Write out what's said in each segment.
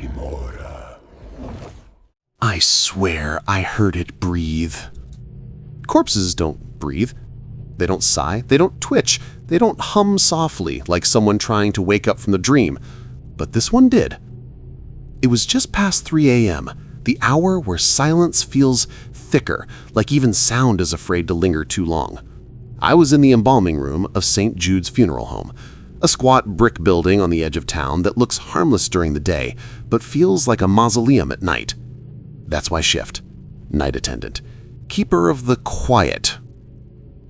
Grimora. I swear I heard it breathe. Corpses don't breathe. They don't sigh. They don't twitch. They don't hum softly like someone trying to wake up from the dream. But this one did. It was just past 3 a.m., the hour where silence feels thicker, like even sound is afraid to linger too long. I was in the embalming room of St. Jude's Funeral Home, a squat brick building on the edge of town that looks harmless during the day, but feels like a mausoleum at night. That's my shift. Night attendant. Keeper of the quiet.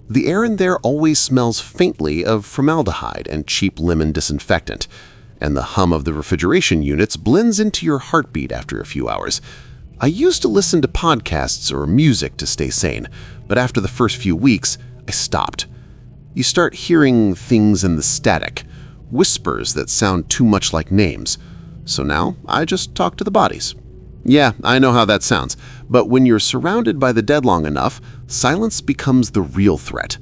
The air in there always smells faintly of formaldehyde and cheap lemon disinfectant, and the hum of the refrigeration units blends into your heartbeat after a few hours. I used to listen to podcasts or music to stay sane, but after the first few weeks, I stopped. You start hearing things in the static, whispers that sound too much like names. So now I just talk to the bodies. Yeah, I know how that sounds, but when you're surrounded by the dead long enough, silence becomes the real threat.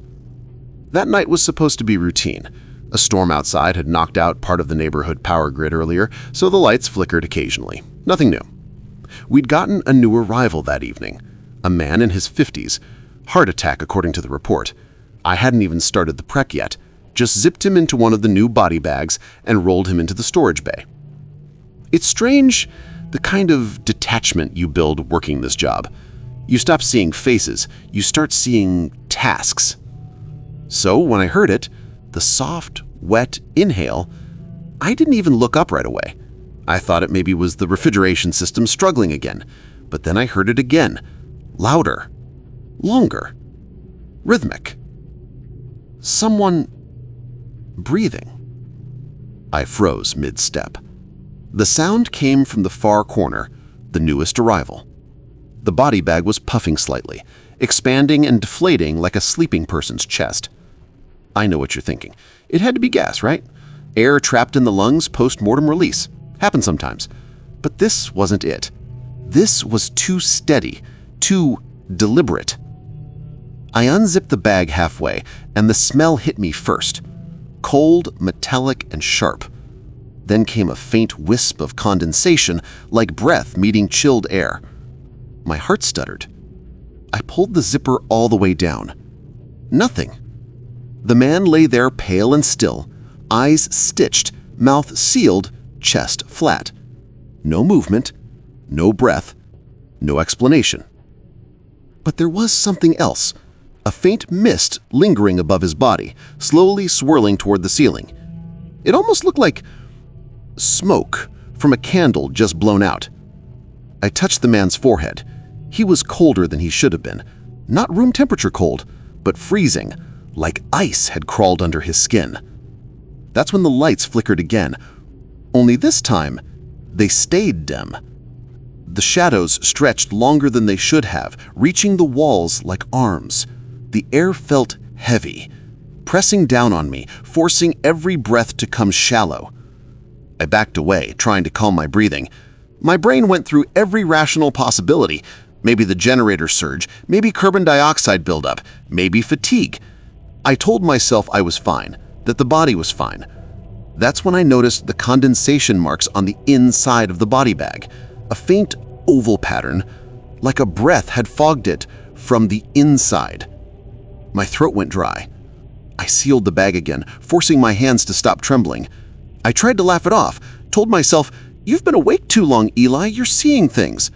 That night was supposed to be routine. A storm outside had knocked out part of the neighborhood power grid earlier, so the lights flickered occasionally. Nothing new. We'd gotten a new arrival that evening, a man in his 50s. Heart attack, according to the report. I hadn't even started the prec yet, just zipped him into one of the new body bags and rolled him into the storage bay. It's strange, the kind of detachment you build working this job. You stop seeing faces, you start seeing tasks. So when I heard it, the soft, wet inhale, I didn't even look up right away. I thought it maybe was the refrigeration system struggling again, but then I heard it again, louder, longer, rhythmic. Someone breathing. I froze mid-step. The sound came from the far corner, the newest arrival. The body bag was puffing slightly, expanding and deflating like a sleeping person's chest. I know what you're thinking. It had to be gas, right? Air trapped in the lungs post-mortem release. Happens sometimes. But this wasn't it. This was too steady, too deliberate. I unzipped the bag halfway, and the smell hit me first. Cold, metallic, and sharp. Then came a faint wisp of condensation, like breath meeting chilled air. My heart stuttered. I pulled the zipper all the way down. Nothing. The man lay there pale and still, eyes stitched, mouth sealed, chest flat. No movement, no breath, no explanation. But there was something else. A faint mist lingering above his body, slowly swirling toward the ceiling. It almost looked like smoke from a candle just blown out. I touched the man's forehead. He was colder than he should have been. Not room temperature cold, but freezing, like ice had crawled under his skin. That's when the lights flickered again. Only this time, they stayed dim. The shadows stretched longer than they should have, reaching the walls like arms. The air felt heavy, pressing down on me, forcing every breath to come shallow. I backed away, trying to calm my breathing. My brain went through every rational possibility. Maybe the generator surge, maybe carbon dioxide buildup, maybe fatigue. I told myself I was fine, that the body was fine. That's when I noticed the condensation marks on the inside of the body bag, a faint oval pattern, like a breath had fogged it from the inside. My throat went dry. I sealed the bag again, forcing my hands to stop trembling. I tried to laugh it off, told myself, "You've been awake too long, Eli, you're seeing things."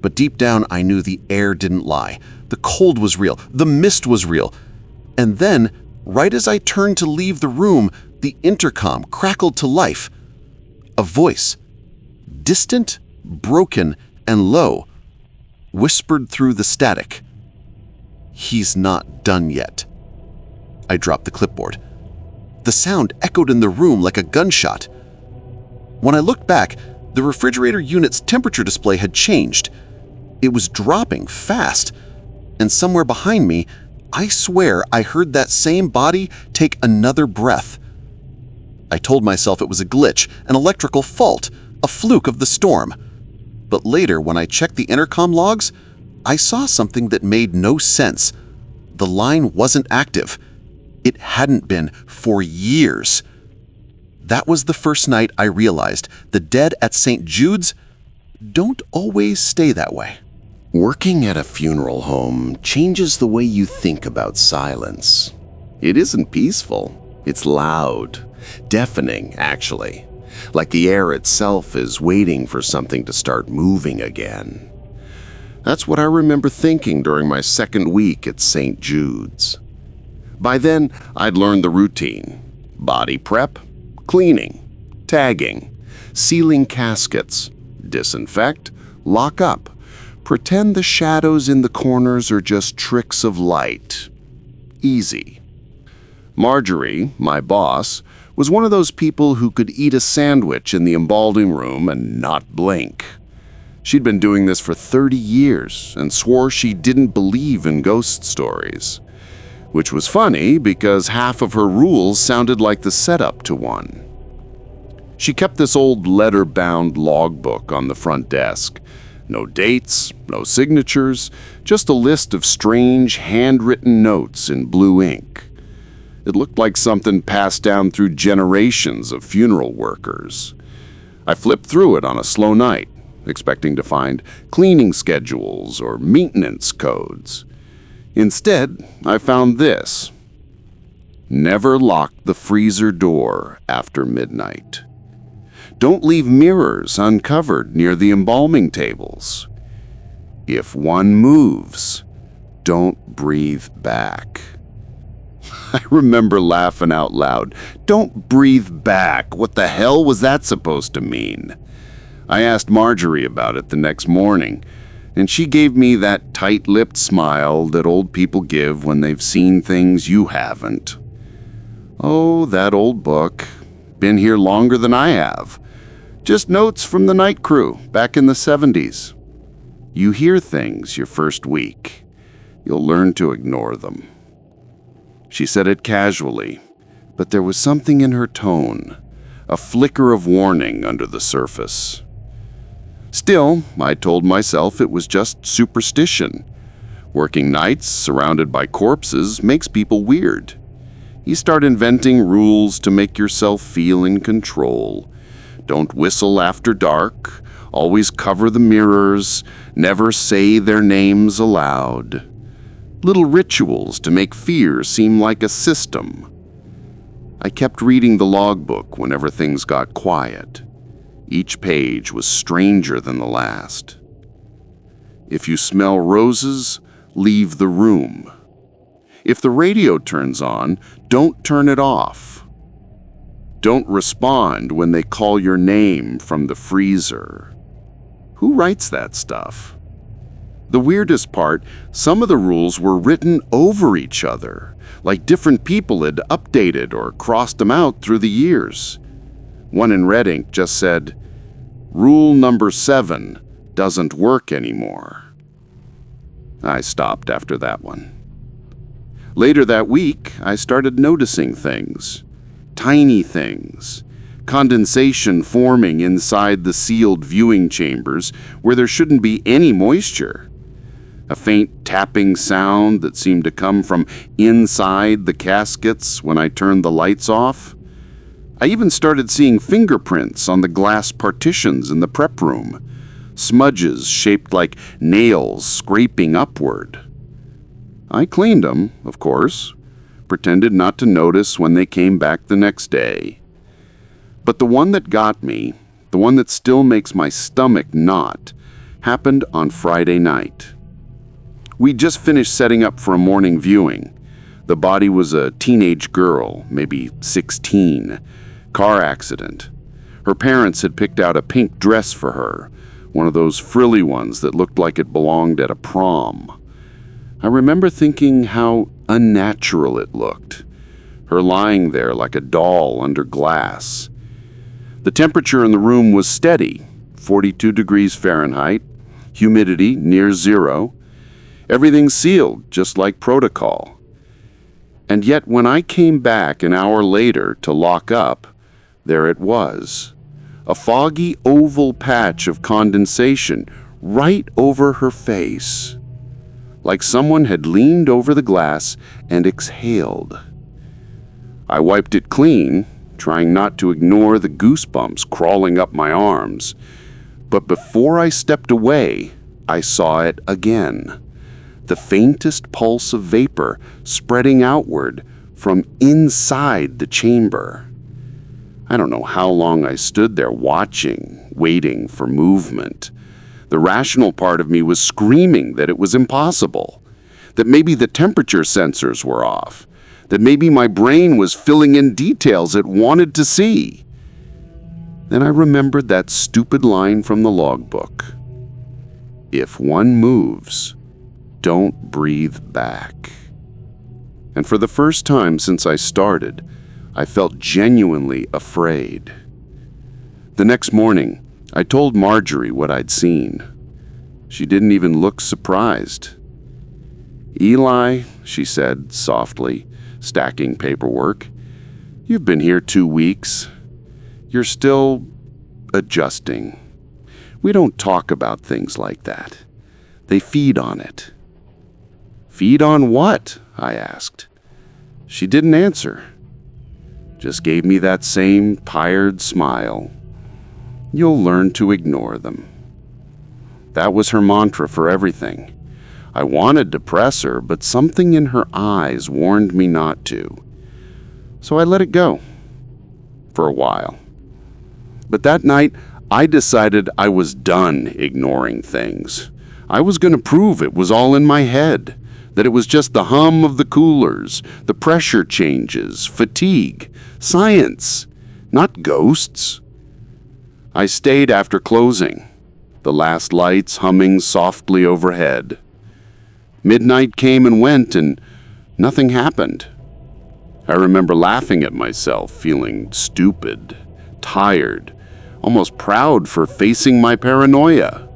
But deep down, I knew the air didn't lie. The cold was real, the mist was real. And then, right as I turned to leave the room, the intercom crackled to life. A voice, distant, broken, and low, whispered through the static. "He's not done yet." I dropped the clipboard. The sound echoed in the room like a gunshot. When I looked back, the refrigerator unit's temperature display had changed. It was dropping fast, and somewhere behind me, I swear I heard that same body take another breath. I told myself it was a glitch, an electrical fault, a fluke of the storm. But later, when I checked the intercom logs, I saw something that made no sense. The line wasn't active. It hadn't been for years. That was the first night I realized the dead at St. Jude's don't always stay that way. Working at a funeral home changes the way you think about silence. It isn't peaceful. It's loud, deafening, actually. Like the air itself is waiting for something to start moving again. That's what I remember thinking during my second week at St. Jude's. By then, I'd learned the routine. Body prep, cleaning, tagging, sealing caskets, disinfect, lock up, pretend the shadows in the corners are just tricks of light. Easy. Marjorie, my boss, was one of those people who could eat a sandwich in the embalming room and not blink. She'd been doing this for 30 years and swore she didn't believe in ghost stories, which was funny because half of her rules sounded like the setup to one. She kept this old leather-bound logbook on the front desk. No dates, no signatures, just a list of strange handwritten notes in blue ink. It looked like something passed down through generations of funeral workers. I flipped through it on a slow night, expecting to find cleaning schedules or maintenance codes. Instead, I found this. Never lock the freezer door after midnight. Don't leave mirrors uncovered near the embalming tables. If one moves, don't breathe back. I remember laughing out loud. Don't breathe back. What the hell was that supposed to mean? I asked Marjorie about it the next morning, and she gave me that tight-lipped smile that old people give when they've seen things you haven't. Oh, that old book. Been here longer than I have. Just notes from the night crew back in the 70s. You hear things your first week. You'll learn to ignore them. She said it casually, but there was something in her tone, a flicker of warning under the surface. Still, I told myself it was just superstition. Working nights surrounded by corpses makes people weird. You start inventing rules to make yourself feel in control. Don't whistle after dark, always cover the mirrors, never say their names aloud. Little rituals to make fear seem like a system. I kept reading the logbook whenever things got quiet. Each page was stranger than the last. If you smell roses, leave the room. If the radio turns on, don't turn it off. Don't respond when they call your name from the freezer. Who writes that stuff? The weirdest part, some of the rules were written over each other, like different people had updated or crossed them out through the years. One in red ink just said, "Rule number 7 doesn't work anymore." I stopped after that one. Later that week, I started noticing things. Tiny things. Condensation forming inside the sealed viewing chambers where there shouldn't be any moisture. A faint tapping sound that seemed to come from inside the caskets when I turned the lights off. I even started seeing fingerprints on the glass partitions in the prep room, smudges shaped like nails scraping upward. I cleaned them, of course, pretended not to notice when they came back the next day. But the one that got me, the one that still makes my stomach knot, happened on Friday night. We'd just finished setting up for a morning viewing. The body was a teenage girl, maybe 16. Car accident. Her parents had picked out a pink dress for her, one of those frilly ones that looked like it belonged at a prom. I remember thinking how unnatural it looked, her lying there like a doll under glass. The temperature in the room was steady, 42 degrees Fahrenheit, humidity near zero, everything sealed just like protocol. And yet when I came back an hour later to lock up, there it was, a foggy oval patch of condensation right over her face, like someone had leaned over the glass and exhaled. I wiped it clean, trying not to ignore the goosebumps crawling up my arms. But before I stepped away, I saw it again. The faintest pulse of vapor spreading outward from inside the chamber. I don't know how long I stood there watching, waiting for movement. The rational part of me was screaming that it was impossible, that maybe the temperature sensors were off, that maybe my brain was filling in details it wanted to see. Then I remembered that stupid line from the logbook. If one moves, don't breathe back. And for the first time since I started, I felt genuinely afraid. The next morning, I told Marjorie what I'd seen. She didn't even look surprised. "Eli," she said softly, stacking paperwork, "you've been here 2 weeks. You're still adjusting. We don't talk about things like that. They feed on it." "Feed on what?" I asked. She didn't answer. Just gave me that same tired smile. "You'll learn to ignore them." That was her mantra for everything. I wanted to press her, but something in her eyes warned me not to. So I let it go. For a while. But that night, I decided I was done ignoring things. I was going to prove it was all in my head, that it was just the hum of the coolers, the pressure changes, fatigue, science, not ghosts. I stayed after closing, the last lights humming softly overhead. Midnight came and went, and nothing happened. I remember laughing at myself, feeling stupid, tired, almost proud for facing my paranoia.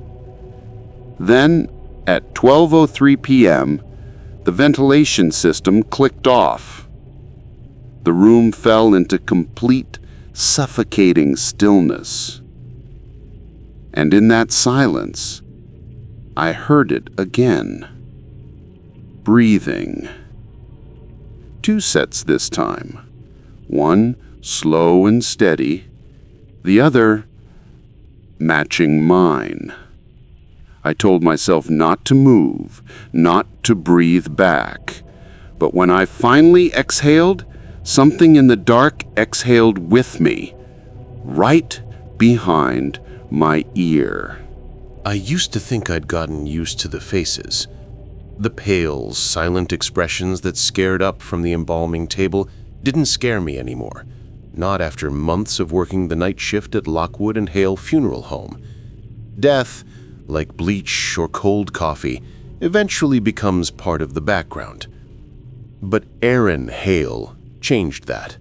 Then, at 12:03 p.m., the ventilation system clicked off. The room fell into complete, suffocating stillness. And in that silence, I heard it again. Breathing. 2 sets this time. One slow and steady, the other matching mine. I told myself not to move, not to breathe back. But when I finally exhaled, something in the dark exhaled with me, right behind my ear. I used to think I'd gotten used to the faces. The pale, silent expressions that scared up from the embalming table didn't scare me anymore. Not after months of working the night shift at Locke Hale Funeral Home. Death, like bleach or cold coffee, eventually becomes part of the background. But Aaron Hale changed that.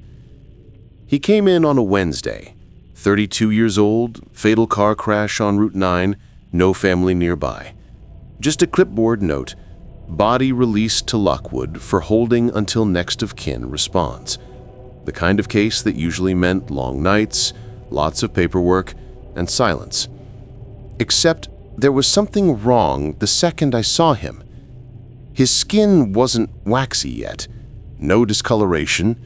He came in on a Wednesday, 32 years old, fatal car crash on Route 9, no family nearby. Just a clipboard note, body released to Lockwood for holding until next of kin responds. The kind of case that usually meant long nights, lots of paperwork, and silence. Except there was something wrong the second I saw him. His skin wasn't waxy yet, no discoloration.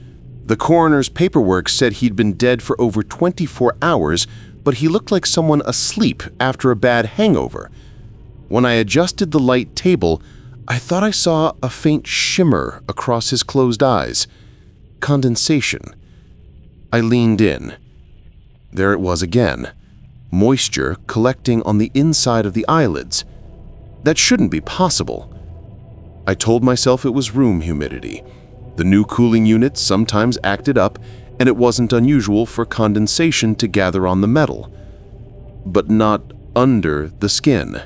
The coroner's paperwork said he'd been dead for over 24 hours, but he looked like someone asleep after a bad hangover. When I adjusted the light table, I thought I saw a faint shimmer across his closed eyes. Condensation. I leaned in. There it was again. Moisture collecting on the inside of the eyelids. That shouldn't be possible. I told myself it was room humidity. The new cooling unit sometimes acted up, and it wasn't unusual for condensation to gather on the metal. But not under the skin.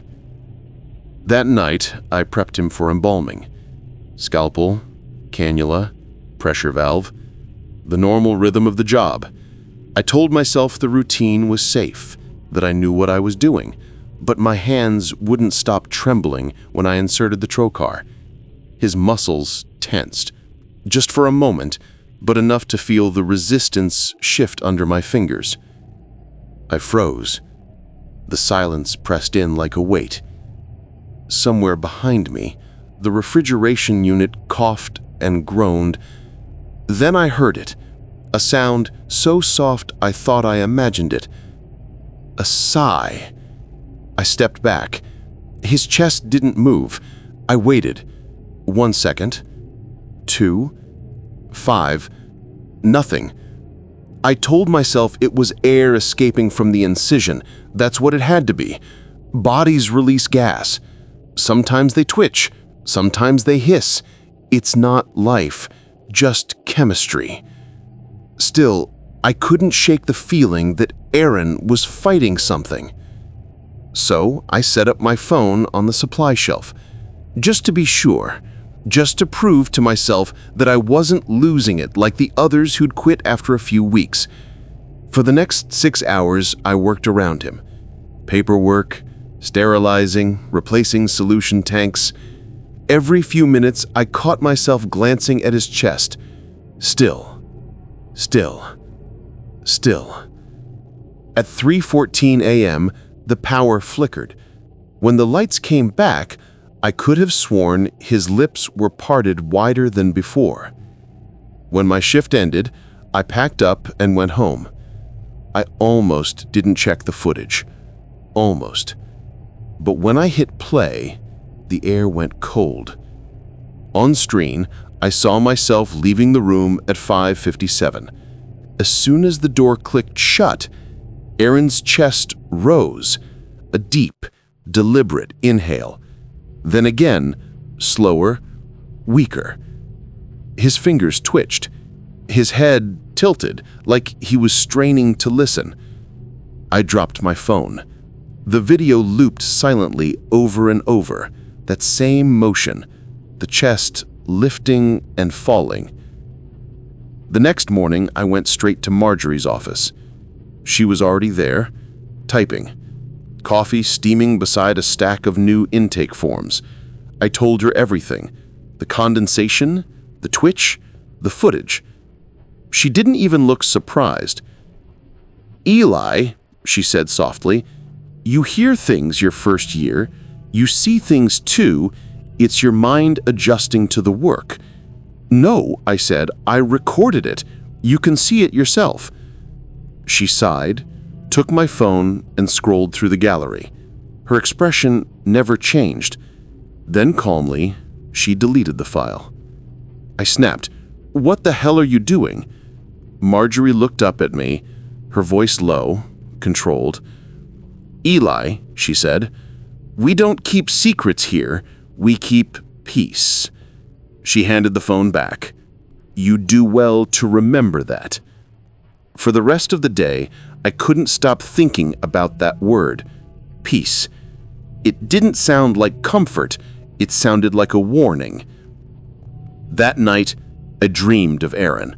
That night, I prepped him for embalming. Scalpel, cannula, pressure valve, the normal rhythm of the job. I told myself the routine was safe, that I knew what I was doing, but my hands wouldn't stop trembling when I inserted the trocar. His muscles tensed, just for a moment, but enough to feel the resistance shift under my fingers. I froze. The silence pressed in like a weight. Somewhere behind me, the refrigeration unit coughed and groaned. Then I heard it, A sound so soft I thought I imagined it. A sigh. I stepped back. His chest didn't move. I waited. 1 second. 2. 5. Nothing. I told myself it was air escaping from the incision. That's what it had to be. Bodies release gas. Sometimes they twitch. Sometimes they hiss. It's not life, just chemistry. Still, I couldn't shake the feeling that Aaron was fighting something. So I set up my phone on the supply shelf, just to be sure, just to prove to myself that I wasn't losing it like the others who'd quit after a few weeks. For the next 6 hours, I worked around him. Paperwork, sterilizing, replacing solution tanks. Every few minutes, I caught myself glancing at his chest. Still. At 3:14 a.m., the power flickered. When the lights came back, I could have sworn his lips were parted wider than before. When my shift ended, I packed up and went home. I almost didn't check the footage. Almost. But when I hit play, the air went cold. On screen, I saw myself leaving the room at 5:57. As soon as the door clicked shut, Aaron's chest rose, a deep, deliberate inhale. Then again, slower, weaker. His fingers twitched. His head tilted, like he was straining to listen. I dropped my phone. The video looped silently over and over, that same motion, the chest lifting and falling. The next morning, I went straight to Marjorie's office. She was already there, typing. Coffee steaming beside a stack of new intake forms. I told her everything. The condensation, the twitch, the footage. She didn't even look surprised. "Eli," she said softly, "you hear things your first year. You see things too. It's your mind adjusting to the work." "No," I said, "I recorded it. You can see it yourself." She sighed, took my phone, and scrolled through the gallery. Her expression never changed. Then calmly, she deleted the file. I snapped, "What the hell are you doing?" Marjorie looked up at me, her voice low, controlled. "Eli," she said, "we don't keep secrets here. We keep peace." She handed the phone back. "You do well to remember that." For the rest of the day, I couldn't stop thinking about that word, peace. It didn't sound like comfort, it sounded like a warning. That night, I dreamed of Aaron.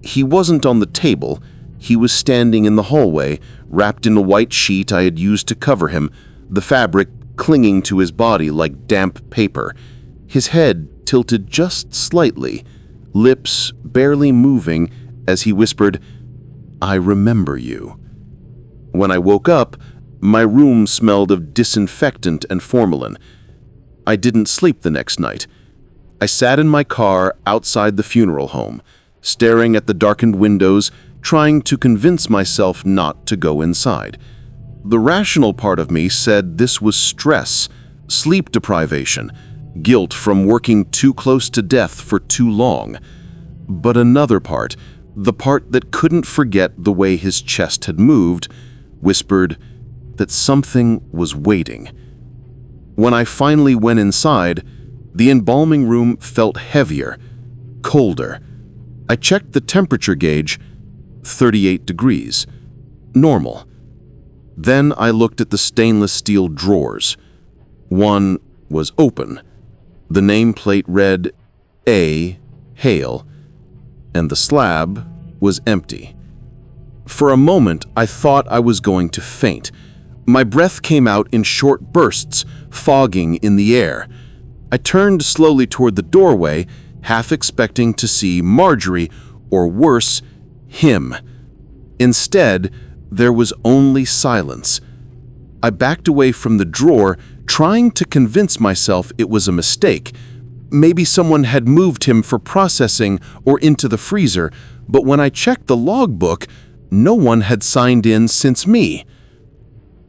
He wasn't on the table. He was standing in the hallway, wrapped in a white sheet I had used to cover him, the fabric clinging to his body like damp paper. His head tilted just slightly, lips barely moving as he whispered, "I remember you." When I woke up, my room smelled of disinfectant and formalin. I didn't sleep the next night. I sat in my car outside the funeral home, staring at the darkened windows, trying to convince myself not to go inside. The rational part of me said this was stress, sleep deprivation, guilt from working too close to death for too long. But another part, the part that couldn't forget the way his chest had moved, whispered that something was waiting. When I finally went inside, the embalming room felt heavier, colder. I checked the temperature gauge, 38 degrees, normal. Then I looked at the stainless steel drawers. One was open. The nameplate read A. Hale, and the slab was empty. For a moment, I thought I was going to faint. My breath came out in short bursts, fogging in the air. I turned slowly toward the doorway, half expecting to see Marjorie, or worse, him. Instead, there was only silence. I backed away from the drawer, trying to convince myself it was a mistake. Maybe someone had moved him for processing or into the freezer, but when I checked the logbook, no one had signed in since me.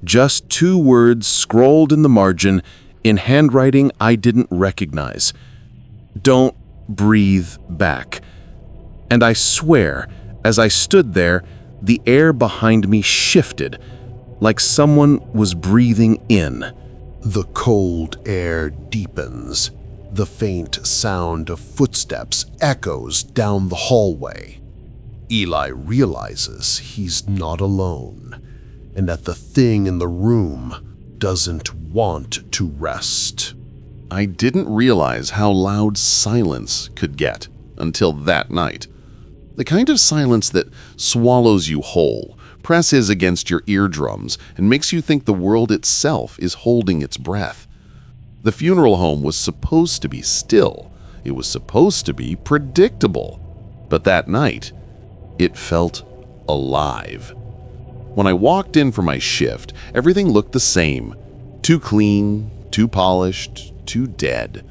Just 2 words scrawled in the margin in handwriting I didn't recognize. Don't breathe back. And I swear, as I stood there, the air behind me shifted, like someone was breathing in. The cold air deepens. The faint sound of footsteps echoes down the hallway. Eli realizes he's not alone, and that the thing in the room doesn't want to rest. I didn't realize how loud silence could get until that night. The kind of silence that swallows you whole, presses against your eardrums, and makes you think the world itself is holding its breath. The funeral home was supposed to be still. It was supposed to be predictable. But that night, it felt alive. When I walked in for my shift, everything looked the same. Too clean, too polished, too dead.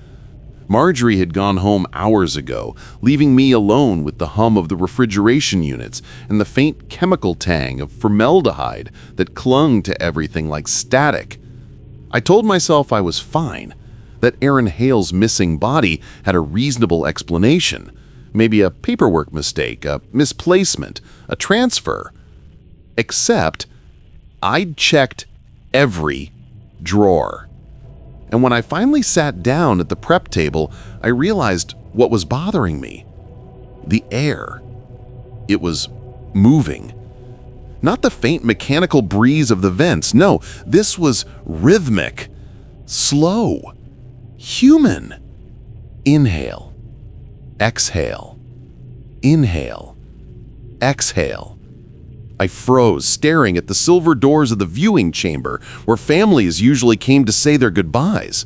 Marjorie had gone home hours ago, leaving me alone with the hum of the refrigeration units and the faint chemical tang of formaldehyde that clung to everything like static. I told myself I was fine, that Aaron Hale's missing body had a reasonable explanation, maybe a paperwork mistake, a misplacement, a transfer. Except I'd checked every drawer. And when I finally sat down at the prep table, I realized what was bothering me. The air. It was moving. Not the faint mechanical breeze of the vents. No, this was rhythmic, slow, human. Inhale, exhale, inhale, exhale. I froze, staring at the silver doors of the viewing chamber where families usually came to say their goodbyes.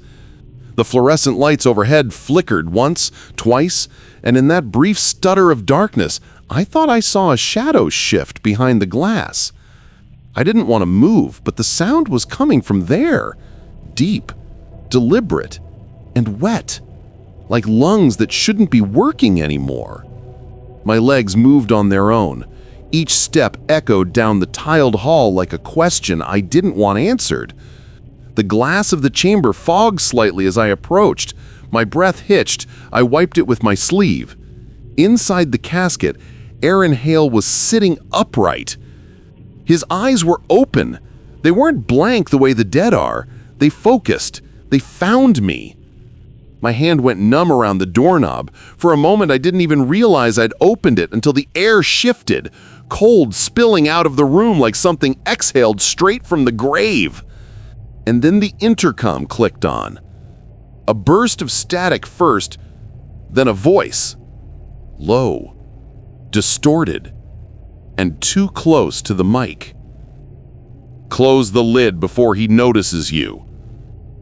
The fluorescent lights overhead flickered once, twice, and in that brief stutter of darkness, I thought I saw a shadow shift behind the glass. I didn't want to move, but the sound was coming from there, deep, deliberate, and wet, like lungs that shouldn't be working anymore. My legs moved on their own. Each step echoed down the tiled hall like a question I didn't want answered. The glass of the chamber fogged slightly as I approached. My breath hitched. I wiped it with my sleeve. Inside the casket, Aaron Hale was sitting upright. His eyes were open. They weren't blank the way the dead are. They focused. They found me. My hand went numb around the doorknob. For a moment, I didn't even realize I'd opened it until the air shifted, cold spilling out of the room like something exhaled straight from the grave. And then the intercom clicked on. A burst of static first, then a voice. Low, distorted, and too close to the mic. Close the lid before he notices you.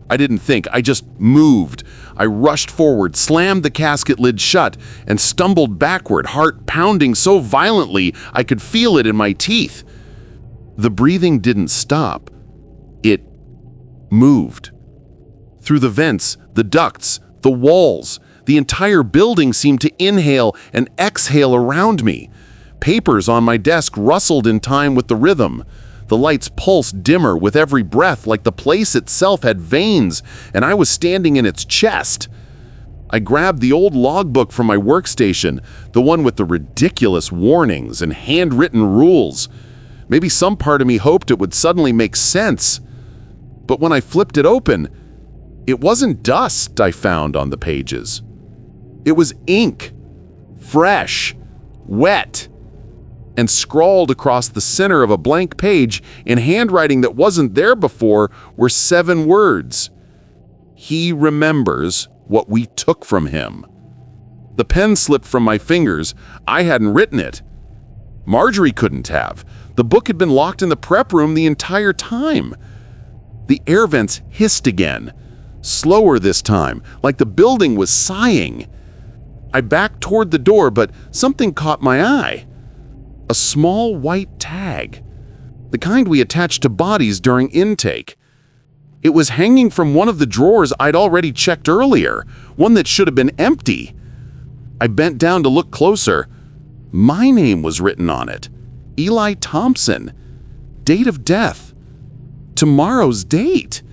I didn't think, I just moved. I rushed forward, slammed the casket lid shut, and stumbled backward, heart pounding so violently I could feel it in my teeth. The breathing didn't stop. It moved. Through the vents, the ducts, the walls, the entire building seemed to inhale and exhale around me. Papers on my desk rustled in time with the rhythm. The lights pulsed dimmer with every breath like the place itself had veins, and I was standing in its chest. I grabbed the old logbook from my workstation, the one with the ridiculous warnings and handwritten rules. Maybe some part of me hoped it would suddenly make sense. But when I flipped it open, it wasn't dust I found on the pages. It was ink, fresh, wet, and scrawled across the center of a blank page in handwriting that wasn't there before were 7 words. He remembers what we took from him. The pen slipped from my fingers. I hadn't written it. Marjorie couldn't have. The book had been locked in the prep room the entire time. The air vents hissed again, slower this time, like the building was sighing. I backed toward the door, but something caught my eye. A small white tag, the kind we attach to bodies during intake. It was hanging from one of the drawers I'd already checked earlier, one that should have been empty. I bent down to look closer. My name was written on it. Eli Thompson. Date of death. Tomorrow's date.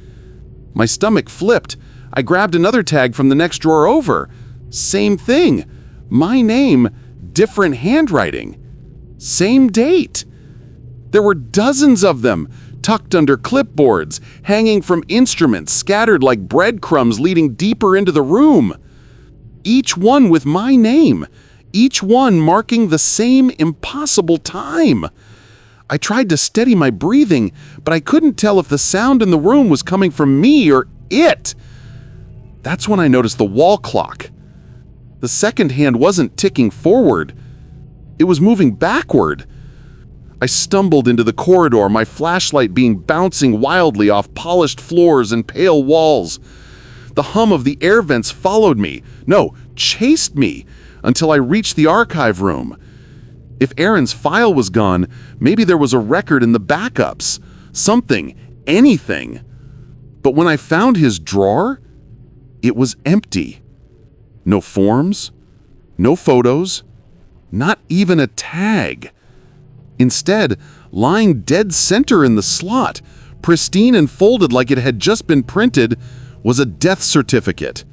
My stomach flipped. I grabbed another tag from the next drawer over. Same thing. My name, different handwriting. Same date. There were dozens of them, tucked under clipboards, hanging from instruments, scattered like breadcrumbs leading deeper into the room. Each one with my name, each one marking the same impossible time. I tried to steady my breathing, but I couldn't tell if the sound in the room was coming from me or it. That's when I noticed the wall clock. The second hand wasn't ticking forward. It was moving backward. I stumbled into the corridor, my flashlight beam bouncing wildly off polished floors and pale walls. The hum of the air vents followed me, chased me, until I reached the archive room. If Aaron's file was gone, maybe there was a record in the backups. Something, anything. But when I found his drawer, it was empty. No forms, no photos, not even a tag. Instead, lying dead center in the slot, pristine and folded like it had just been printed, was a death certificate.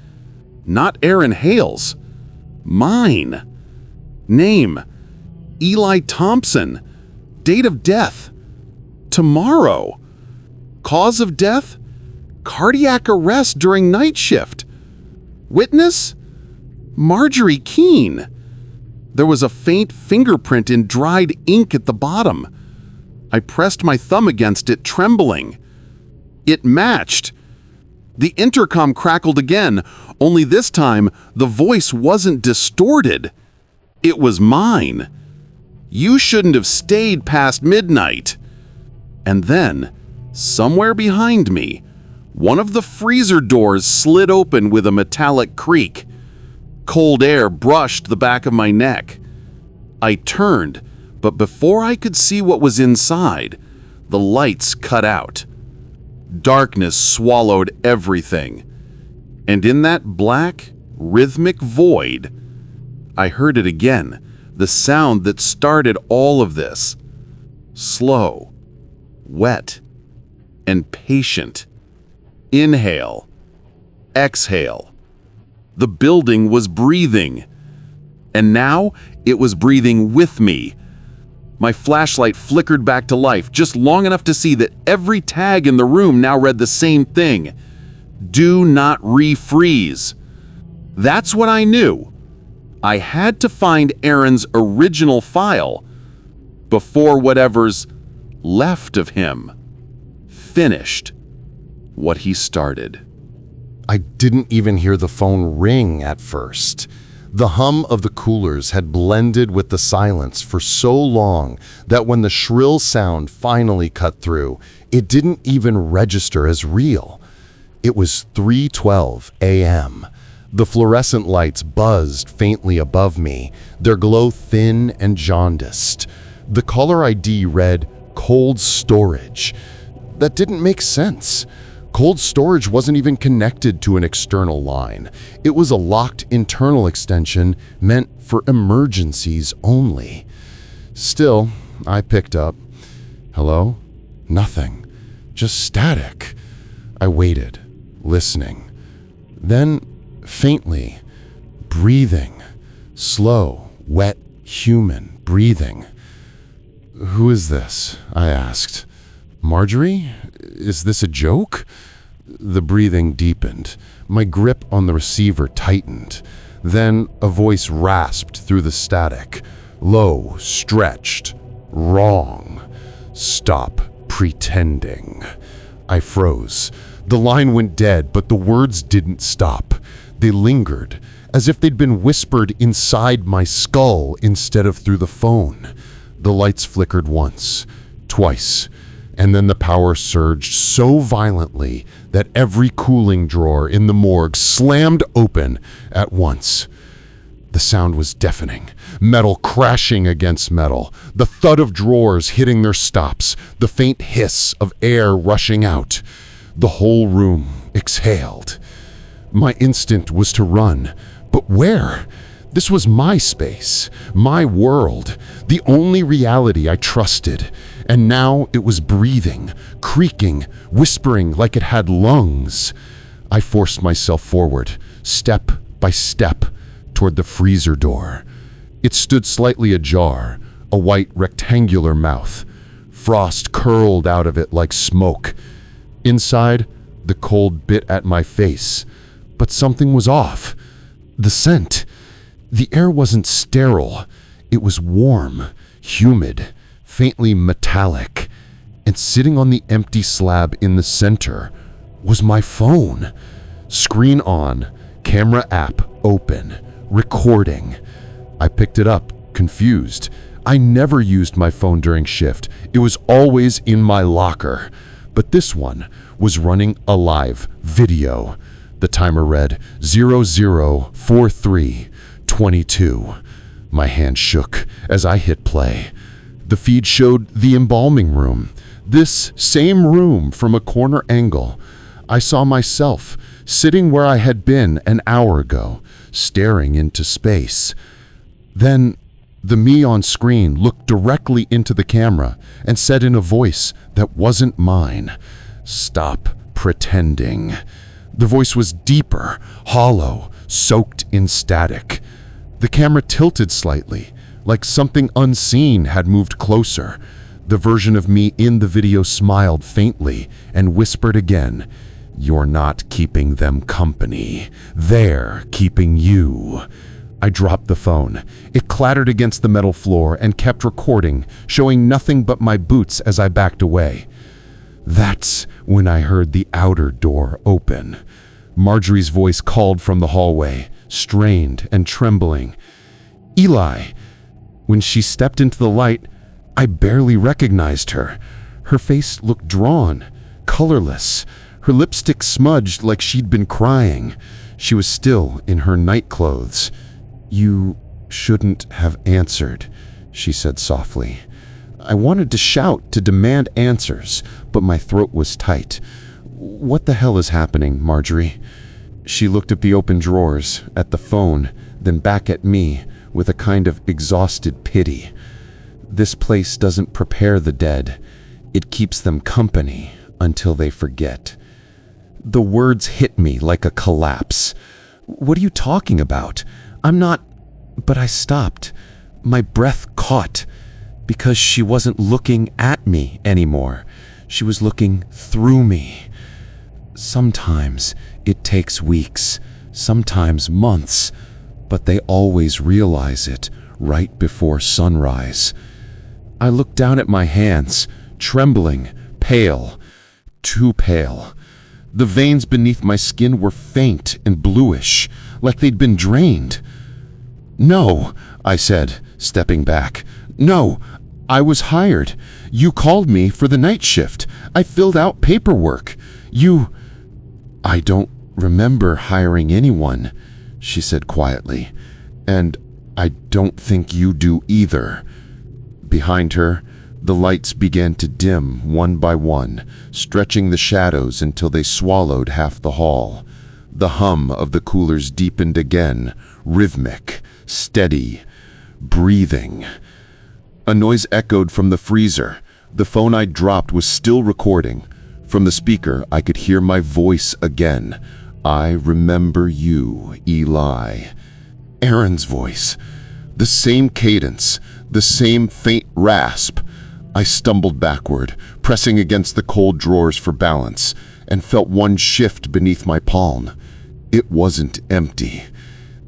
Not Aaron Hale's. Mine. Name, Eli Thompson. Date of death, tomorrow. Cause of death, cardiac arrest during night shift. Witness, Marjorie Keene. There was a faint fingerprint in dried ink at the bottom. I pressed my thumb against it, trembling. It matched. The intercom crackled again, only this time the voice wasn't distorted. It was mine. You shouldn't have stayed past midnight. And then, somewhere behind me, one of the freezer doors slid open with a metallic creak. Cold air brushed the back of my neck. I turned, but before I could see what was inside, the lights cut out. Darkness swallowed everything. And in that black, rhythmic void, I heard it again, the sound that started all of this. Slow, wet, and patient. Inhale, exhale. The building was breathing. And now it was breathing with me. My flashlight flickered back to life just long enough to see that every tag in the room now read the same thing. Do not refreeze. That's what I knew. I had to find Aaron's original file before whatever's left of him finished what he started. I didn't even hear the phone ring at first. The hum of the coolers had blended with the silence for so long that when the shrill sound finally cut through, it didn't even register as real. It was 3:12 a.m. The fluorescent lights buzzed faintly above me, their glow thin and jaundiced. The caller ID read cold storage. That didn't make sense. Cold storage wasn't even connected to an external line. It was a locked internal extension meant for emergencies only. Still, I picked up. Hello? Nothing. Just static. I waited, listening. Then, faintly, breathing. Slow, wet, human breathing. Who is this? I asked. Marjorie? Is this a joke? The breathing deepened. My grip on the receiver tightened. Then a voice rasped through the static. Low, stretched. Wrong. Stop pretending. I froze. The line went dead, but the words didn't stop. They lingered, as if they'd been whispered inside my skull instead of through the phone. The lights flickered once, twice, and then the power surged so violently that every cooling drawer in the morgue slammed open at once. The sound was deafening, metal crashing against metal, the thud of drawers hitting their stops, the faint hiss of air rushing out. The whole room exhaled. My instinct was to run, but where? This was my space, my world, the only reality I trusted, and now it was breathing, creaking, whispering like it had lungs. I forced myself forward, step by step, toward the freezer door. It stood slightly ajar, a white rectangular mouth. Frost curled out of it like smoke. Inside, the cold bit at my face, but something was off. The scent. The air wasn't sterile. It was warm, humid, faintly metallic. And sitting on the empty slab in the center was my phone. Screen on, camera app open, recording. I picked it up, confused. I never used my phone during shift. It was always in my locker. But this one was running a live video. The timer read 004322. My hand shook as I hit play. The feed showed the embalming room. This same room from a corner angle. I saw myself sitting where I had been an hour ago, staring into space. Then the me on screen looked directly into the camera and said in a voice that wasn't mine, "Stop pretending." The voice was deeper, hollow, soaked in static. The camera tilted slightly, like something unseen had moved closer. The version of me in the video smiled faintly and whispered again, "You're not keeping them company. They're keeping you." I dropped the phone. It clattered against the metal floor and kept recording, showing nothing but my boots as I backed away. That's when I heard the outer door open. Marjorie's voice called from the hallway, strained and trembling. "Eli." When she stepped into the light, I barely recognized her. Her face looked drawn, colorless. Her lipstick smudged like she'd been crying. She was still in her night clothes. "You shouldn't have answered," she said softly. I wanted to shout, to demand answers, but my throat was tight. "What the hell is happening, Marjorie?" She looked at the open drawers, at the phone, then back at me with a kind of exhausted pity. "This place doesn't prepare the dead. It keeps them company until they forget." The words hit me like a collapse. "What are you talking about? I'm not..." But I stopped. My breath caught, because she wasn't looking at me anymore. She was looking through me. Sometimes it takes weeks, sometimes months, but they always realize it right before sunrise. I looked down at my hands, trembling, pale, too pale. The veins beneath my skin were faint and bluish, like they'd been drained. "No," I said, stepping back. "No, I was hired. You called me for the night shift. I filled out paperwork. You..." "I don't remember hiring anyone," she said quietly. "And I don't think you do either." Behind her, the lights began to dim one by one, stretching the shadows until they swallowed half the hall. The hum of the coolers deepened again, rhythmic, steady, breathing. A noise echoed from the freezer. The phone I dropped was still recording. From the speaker, I could hear my voice again. "I remember you, Eli." Aaron's voice. The same cadence, the same faint rasp. I stumbled backward, pressing against the cold drawers for balance, and felt one shift beneath my palm. It wasn't empty.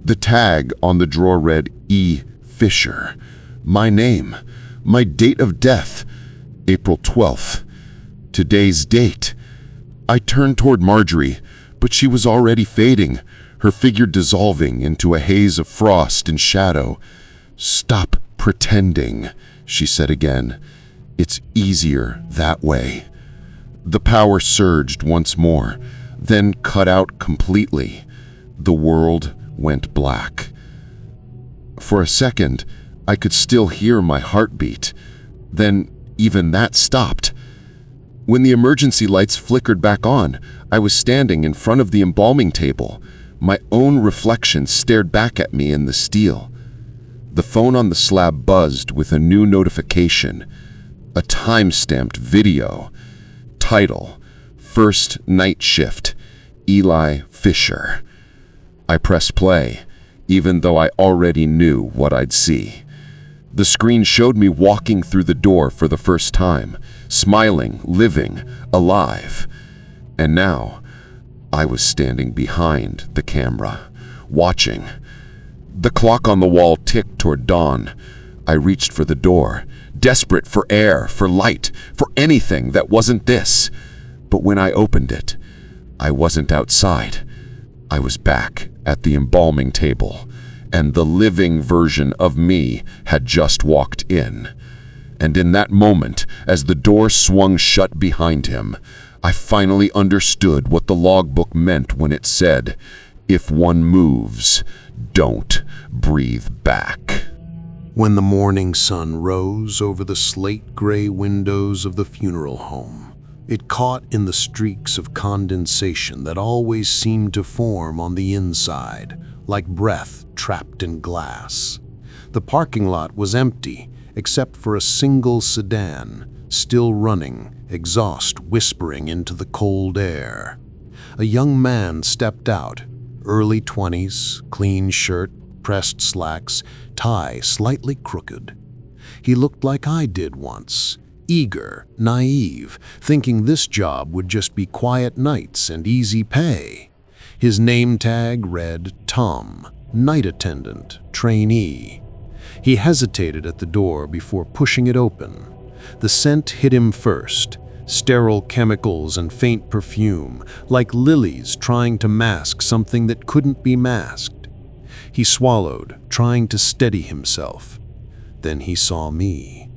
The tag on the drawer read E. Fisher. My name, my date of death, April 12th. Today's date. I turned toward Marjorie, but she was already fading, her figure dissolving into a haze of frost and shadow. "Stop pretending," she said again. "It's easier that way." The power surged once more, then cut out completely. The world went black. For a second, I could still hear my heartbeat. Then even that stopped. When the emergency lights flickered back on, I was standing in front of the embalming table. My own reflection stared back at me in the steel. The phone on the slab buzzed with a new notification. A time-stamped video. Title: First Night Shift, Eli Fisher. I pressed play, even though I already knew what I'd see. The screen showed me walking through the door for the first time, smiling, living, alive. And now, I was standing behind the camera, watching. The clock on the wall ticked toward dawn. I reached for the door, desperate for air, for light, for anything that wasn't this. But when I opened it, I wasn't outside. I was back at the embalming table, and the living version of me had just walked in. And in that moment, as the door swung shut behind him, I finally understood what the logbook meant when it said, "If one moves, don't breathe back." When the morning sun rose over the slate-gray windows of the funeral home, it caught in the streaks of condensation that always seemed to form on the inside, like breath trapped in glass. The parking lot was empty, except for a single sedan, still running, exhaust whispering into the cold air. A young man stepped out, early 20s, clean shirt, pressed slacks, tie slightly crooked. He looked like I did once, eager, naive, thinking this job would just be quiet nights and easy pay. His name tag read Tom, night attendant, trainee. He hesitated at the door before pushing it open. The scent hit him first, sterile chemicals and faint perfume, like lilies trying to mask something that couldn't be masked. He swallowed, trying to steady himself. Then he saw me.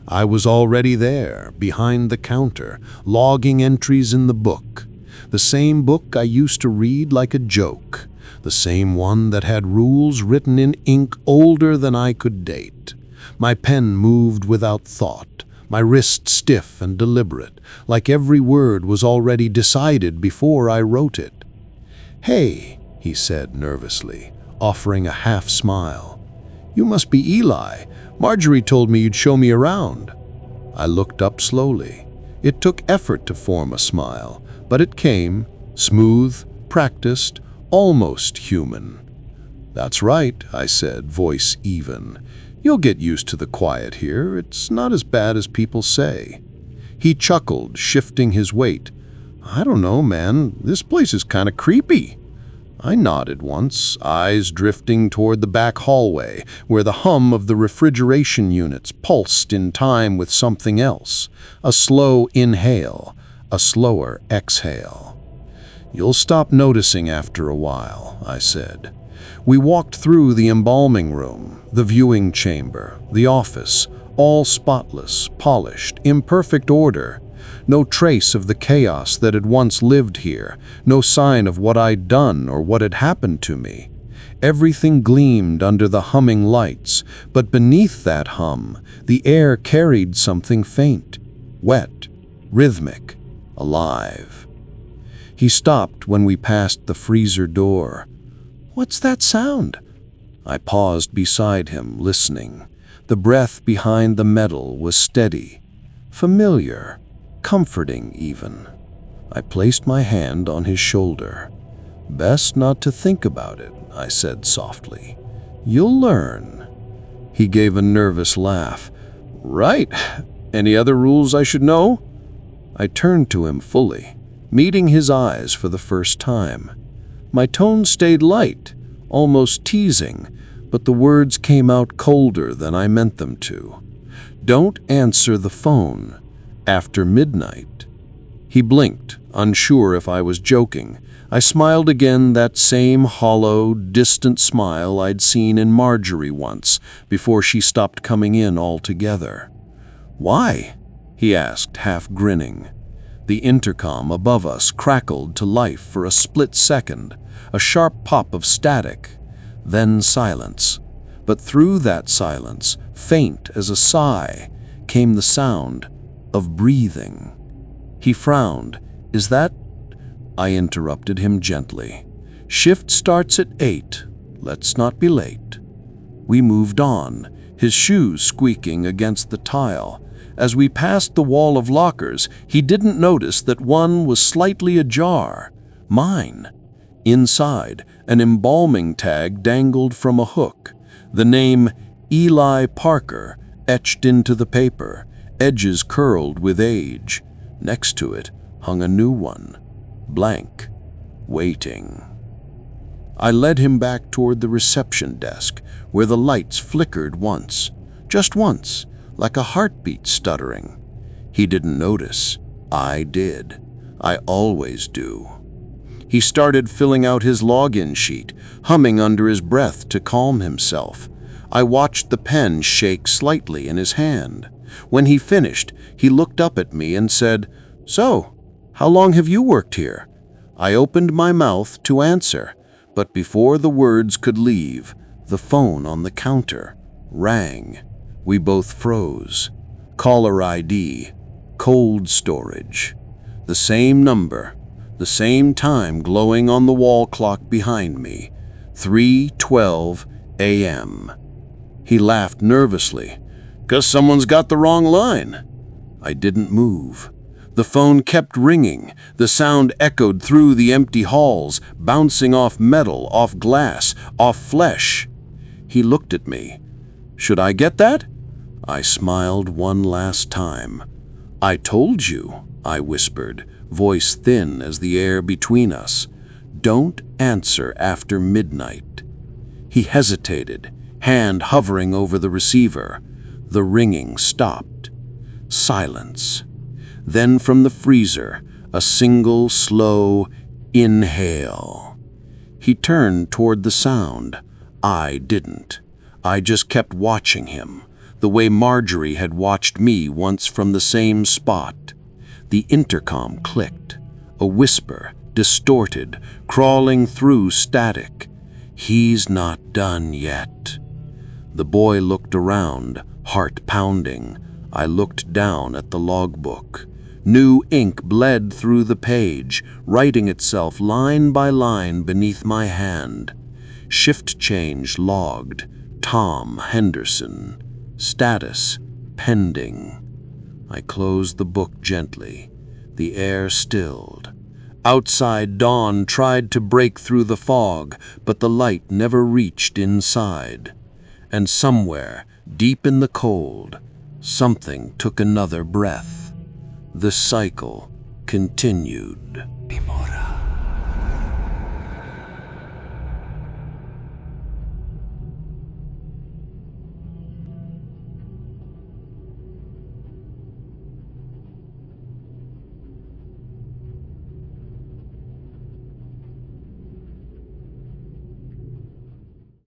I was already there, behind the counter, logging entries in the book. The same book I used to read like a joke. The same one that had rules written in ink older than I could date. My pen moved without thought, my wrist stiff and deliberate, like every word was already decided before I wrote it. "Hey," he said nervously, offering a half-smile. "You must be Eli. Marjorie told me you'd show me around." I looked up slowly. It took effort to form a smile, but it came, smooth, practiced, almost human. "That's right," I said, voice even. "You'll get used to the quiet here. It's not as bad as people say." He chuckled, shifting his weight. "I don't know, man. This place is kind of creepy." I nodded once, eyes drifting toward the back hallway, where the hum of the refrigeration units pulsed in time with something else. A slow inhale, a slower exhale. "You'll stop noticing after a while," I said. We walked through the embalming room, the viewing chamber, the office, all spotless, polished, in perfect order. No trace of the chaos that had once lived here, no sign of what I'd done or what had happened to me. Everything gleamed under the humming lights, but beneath that hum, the air carried something faint, wet, rhythmic, alive. He stopped when we passed the freezer door. "What's that sound?" I paused beside him, listening. The breath behind the metal was steady, familiar, comforting even. I placed my hand on his shoulder. "Best not to think about it," I said softly. "You'll learn." He gave a nervous laugh. "Right. Any other rules I should know?" I turned to him fully, meeting his eyes for the first time. My tone stayed light, almost teasing, but the words came out colder than I meant them to. "Don't answer the phone after midnight." He blinked, unsure if I was joking. I smiled again, that same hollow, distant smile I'd seen in Marjorie once, before she stopped coming in altogether. "Why?" he asked, half grinning. The intercom above us crackled to life for a split second, a sharp pop of static, then silence. But through that silence, faint as a sigh, came the sound of breathing. He frowned. "Is that—" I interrupted him gently. "Shift starts at 8. Let's not be late." We moved on, his shoes squeaking against the tile. As we passed the wall of lockers, he didn't notice that one was slightly ajar. Mine. Inside, an embalming tag dangled from a hook. The name Eli Parker etched into the paper, edges curled with age. Next to it hung a new one, blank, waiting. I led him back toward the reception desk, where the lights flickered once, just once, like a heartbeat stuttering. He didn't notice. I did. I always do. He started filling out his login sheet, humming under his breath to calm himself. I watched the pen shake slightly in his hand. When he finished, he looked up at me and said, "So, how long have you worked here?" I opened my mouth to answer, but before the words could leave, the phone on the counter rang. We both froze. Caller ID, cold storage. The same number, the same time glowing on the wall clock behind me, 3:12 a.m. He laughed nervously. "'Cause someone's got the wrong line." I didn't move. The phone kept ringing. The sound echoed through the empty halls, bouncing off metal, off glass, off flesh. He looked at me. "Should I get that?" I smiled one last time. "I told you," I whispered, voice thin as the air between us. "Don't answer after midnight." He hesitated, hand hovering over the receiver. The ringing stopped. Silence. Then from the freezer, a single slow inhale. He turned toward the sound. I didn't. I just kept watching him, the way Marjorie had watched me once from the same spot. The intercom clicked. A whisper, distorted, crawling through static. "He's not done yet." The boy looked around, heart pounding. I looked down at the logbook. New ink bled through the page, writing itself line by line beneath my hand. Shift change logged. Tom Henderson. Status pending. I closed the book gently. The air stilled. Outside, dawn tried to break through the fog, but the light never reached inside. And somewhere, deep in the cold, something took another breath. The cycle continued. Grimora.